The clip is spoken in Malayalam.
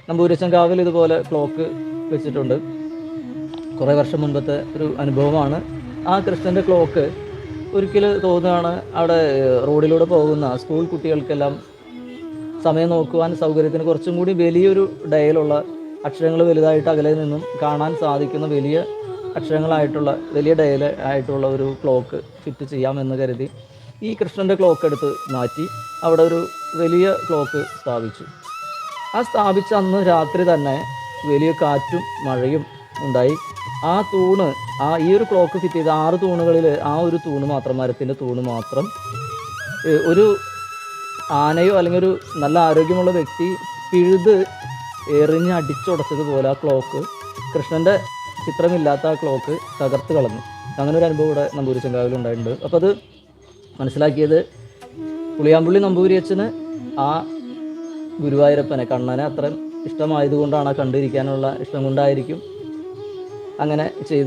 നമ്പൂരിച്ചൻ കാവിൽ ഇതുപോലെ ക്ലോക്ക് വെച്ചിട്ടുണ്ട്. കുറേ വർഷം മുമ്പത്തെ ഒരു അനുഭവമാണ്. ആ കൃഷ്ണൻ്റെ ക്ലോക്ക് ഒരിക്കൽ തോന്നുകയാണ്, അവിടെ റോഡിലൂടെ പോകുന്ന സ്കൂൾ കുട്ടികൾക്കെല്ലാം സമയം നോക്കുവാൻ സൗകര്യത്തിന് കുറച്ചും കൂടി വലിയൊരു ഡയലുള്ള അക്ഷരങ്ങൾ വലുതായിട്ട് അകലെ നിന്നും കാണാൻ സാധിക്കുന്ന വലിയ അക്ഷരങ്ങളായിട്ടുള്ള വലിയ ഡയൽ ആയിട്ടുള്ള ഒരു ക്ലോക്ക് ഫിറ്റ് ചെയ്യാമെന്ന് കരുതി ഈ കൃഷ്ണൻ്റെ ക്ലോക്ക് എടുത്ത് മാറ്റി അവിടെ ഒരു വലിയ ക്ലോക്ക് സ്ഥാപിച്ചു. ആ സ്ഥാപിച്ച അന്ന് രാത്രി തന്നെ വലിയ കാറ്റും മഴയും ഉണ്ടായി. ആ തൂണ്, ഈ ഒരു ക്ലോക്ക് ഫിറ്റ് ചെയ്ത 6 തൂണുകളിൽ ആ ഒരു തൂണ് മാത്രം, മരത്തിൻ്റെ തൂണ് മാത്രം, ഒരു ആനയോ അല്ലെങ്കിൽ ഒരു നല്ല ആരോഗ്യമുള്ള വ്യക്തി പിഴുത് എറിഞ്ഞ് അടിച്ചുടച്ചതുപോലെ ആ ക്ലോക്ക്, കൃഷ്ണൻ്റെ ചിത്രമില്ലാത്ത ആ ക്ലോക്ക് തകർത്ത് കളഞ്ഞു. അങ്ങനെ ഒരു അനുഭവം ഇവിടെ നമ്പൂരിച്ചൻകാവിൽ ഉണ്ടായിട്ടുണ്ട്. അപ്പോൾ അത് മനസ്സിലാക്കിയത് പുളിയാമ്പുള്ളി നമ്പൂരിയച്ഛന് ആ ഗുരുവായൂരപ്പനെ, കണ്ണനെ അത്രയും ഇഷ്ടമായതുകൊണ്ടാണ്, ആ കണ്ടിരിക്കാനുള്ള ഇഷ്ടം കൊണ്ടായിരിക്കും അങ്ങനെ ചെയ്തത്.